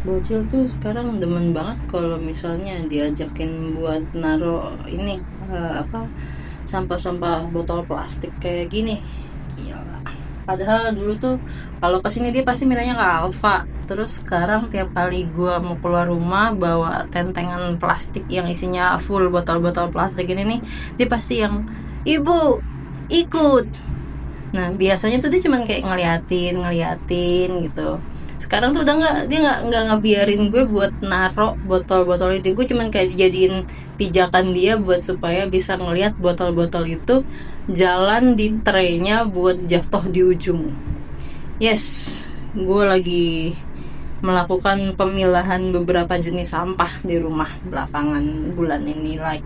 bocil tuh sekarang demen banget kalau misalnya diajakin buat naro ini sampah-sampah botol plastik kayak gini. Gila. Padahal dulu tuh kalau kesini dia pasti mintanya ke Alfa. Terus sekarang tiap kali gua mau keluar rumah bawa tentengan plastik yang isinya full botol-botol plastik ini nih, dia pasti yang ibu ikut. Nah biasanya tuh dia cuman kayak ngeliatin gitu. Sekarang tuh udah dia nggak ngebiarin gue buat naro botol-botol itu. Gue cuman kayak dijadiin pijakan dia buat supaya bisa ngelihat botol-botol itu jalan di traynya buat jatuh di ujung. Yes, gue lagi melakukan pemilahan beberapa jenis sampah di rumah belakangan bulan ini, like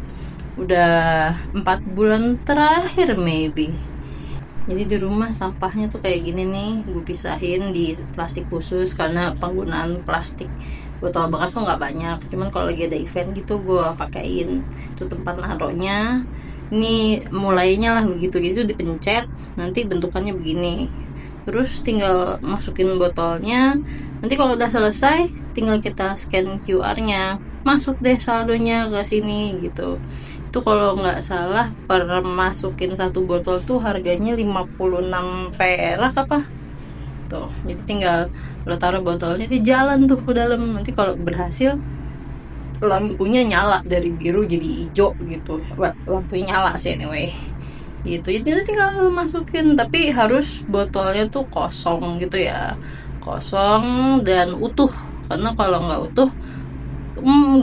udah 4 bulan terakhir maybe. Jadi di rumah sampahnya tuh kayak gini nih, gue pisahin di plastik khusus karena penggunaan plastik botol bekas tuh nggak banyak. Cuman kalau lagi ada event gitu gue pakein itu tempat naruhnya. Ini mulainya lah begitu, gitu dipencet nanti bentukannya begini. Terus tinggal masukin botolnya. Nanti kalau udah selesai tinggal kita scan QR-nya, masuk deh saldonya ke sini gitu. Itu kalau nggak salah per masukin satu botol tuh harganya 56 perak apa tuh. Jadi tinggal lo taruh botolnya di jalan tuh ke dalam. Nanti kalau berhasil lampunya nyala dari biru jadi hijau gitu. Lampunya nyala sih anyway gitu. Jadi tinggal masukin, tapi harus botolnya tuh kosong gitu ya, kosong dan utuh. Karena kalau nggak utuh,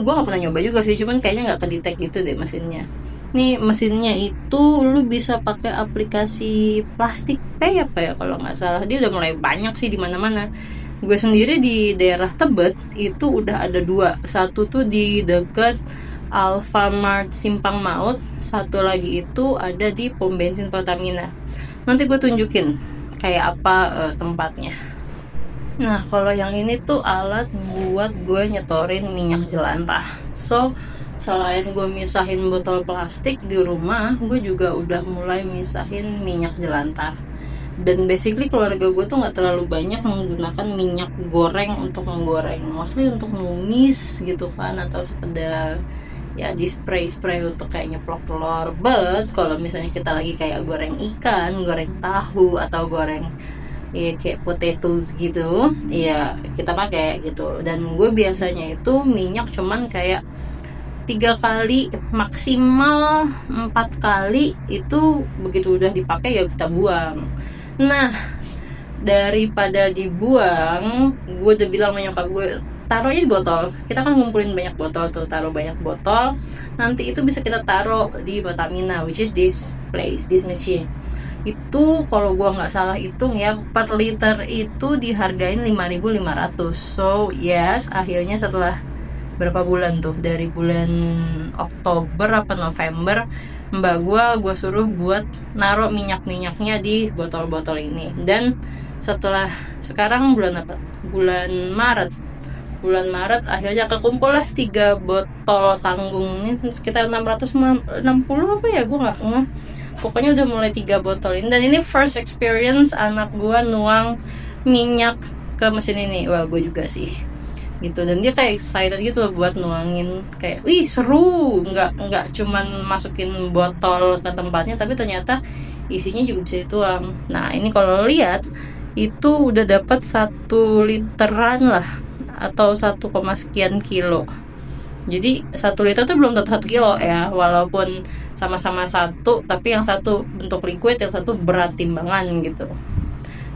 gue gak pernah nyoba juga sih, cuman kayaknya gak kedetek gitu deh mesinnya. Nih mesinnya itu lu bisa pakai aplikasi Plastik Pay apa ya kalau nggak salah. Dia udah mulai banyak sih di mana-mana. Gue sendiri di daerah Tebet itu udah ada 2. Satu tuh di dekat Alfamart Simpang Maut, satu lagi itu ada di pom bensin Pertamina. Nanti gue tunjukin kayak apa tempatnya. Nah kalau yang ini tuh alat buat gue nyetorin minyak jelantah. So selain gue misahin botol plastik di rumah, gue juga udah mulai misahin minyak jelantah. Dan basically keluarga gue tuh gak terlalu banyak menggunakan minyak goreng untuk menggoreng, mostly untuk numis gitu kan, atau sekedar ya di spray untuk kayak nyeplok telur. But kalau misalnya kita lagi kayak goreng ikan, goreng tahu, atau goreng ya kayak potatoes gitu, ya kita pakai gitu. Dan gue biasanya itu minyak cuman kayak 3 kali, maksimal 4 kali. Itu begitu udah dipakai ya kita buang. Nah daripada dibuang, gue udah bilang sama nyokap gue, taruh aja di botol. Kita kan ngumpulin banyak botol tuh, taruh banyak botol. Nanti itu bisa kita taruh di Pertamina, which is this place, this machine. Itu kalau gua nggak salah hitung ya, per liter itu dihargain 5.500. So yes, akhirnya setelah berapa bulan tuh, dari bulan Oktober apa November, mbak gua suruh buat naruh minyak-minyaknya di botol-botol ini. Dan setelah sekarang bulan apa? Bulan Maret akhirnya kekumpul lah 3 botol tanggung ini, sekitar 660 apa ya, gue nggak ngeh. Pokoknya udah mulai 3 botol ini. Dan ini first experience anak gue nuang minyak ke mesin ini. Wah gue juga sih gitu. Dan dia kayak excited gitu loh buat nuangin, kayak wih seru, nggak cuman masukin botol ke tempatnya, tapi ternyata isinya juga bisa dituang. Nah ini kalau lihat itu udah dapat 1 literan lah, atau 1, sekian kilo. Jadi 1 liter tuh belum tentu 1 kilo ya, walaupun sama-sama 1, tapi yang satu bentuk liquid, yang satu berat timbangan gitu.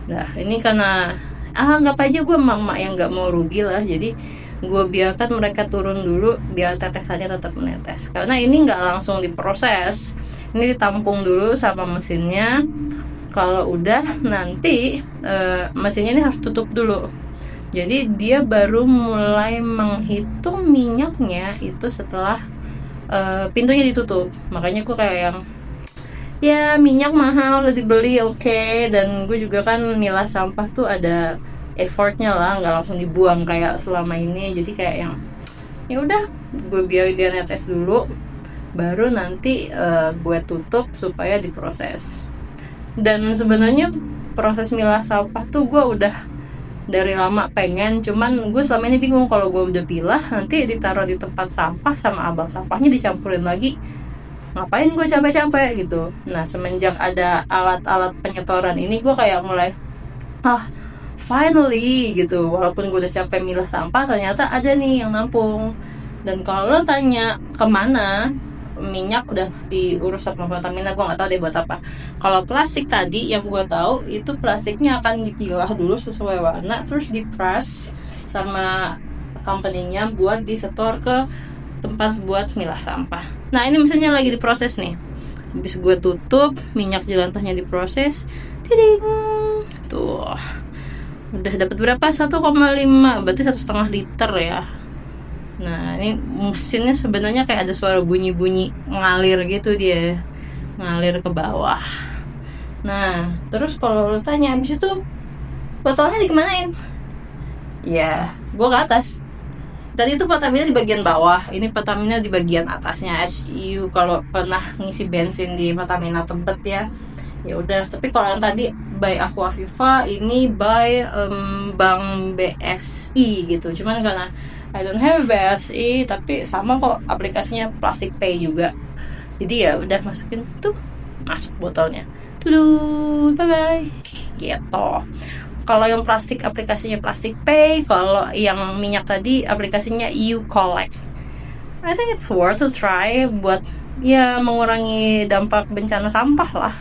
Nah ini karena anggap aja gue emak-emak yang gak mau rugi lah, jadi gue biarkan mereka turun dulu biar tetesannya tetap menetes. Karena ini gak langsung diproses, ini ditampung dulu sama mesinnya. Kalau udah nanti mesinnya ini harus tutup dulu. Jadi dia baru mulai menghitung minyaknya itu setelah pintunya ditutup. Makanya gue kayak yang ya minyak mahal udah dibeli, oke. Dan gue juga kan milah sampah tuh ada effortnya lah, nggak langsung dibuang kayak selama ini. Jadi kayak yang ya udah gue biarin dia netes dulu, baru nanti gue tutup supaya diproses. Dan sebenarnya proses milah sampah tuh gue udah dari lama pengen, cuman gue selama ini bingung kalau gue udah pilah nanti ditaruh di tempat sampah sama abang sampahnya dicampurin lagi, ngapain gue capek-capek gitu. Nah semenjak ada alat-alat penyetoran ini gue kayak mulai finally gitu, walaupun gue udah capek milah sampah ternyata ada nih yang nampung. Dan kalau lo tanya kemana, minyak udah diurus sama Pertamina, gue nggak tahu deh buat apa. Kalau plastik tadi yang gue tahu itu plastiknya akan dipilah dulu sesuai warna, terus dipress sama company-nya buat disetor ke tempat buat milah sampah. Nah ini mesinnya lagi diproses nih, habis gue tutup, minyak jelantahnya diproses, tiding tuh udah dapat berapa, 1,5, berarti 1,5 liter ya. Nah ini mesinnya sebenarnya kayak ada suara bunyi-bunyi ngalir gitu, dia ngalir ke bawah. Nah terus kalau lo tanya abis itu botolnya dikemanain, ya gue ke atas. Dan itu Pertamina di bagian bawah, ini Pertamina di bagian atasnya. As you kalau pernah ngisi bensin di Pertamina Tebet ya udah. Tapi kalau yang tadi by Aquaviva, ini by Bank BSI gitu. Cuman karena I don't have BSI, tapi sama kok aplikasinya Plastic Pay juga. Jadi ya udah masukin tuh, masuk botolnya. Tuh, bye bye. Gitu. Kalau yang plastik aplikasinya Plastic Pay, kalau yang minyak tadi aplikasinya You Collect. I think it's worth to try buat ya mengurangi dampak bencana sampah lah.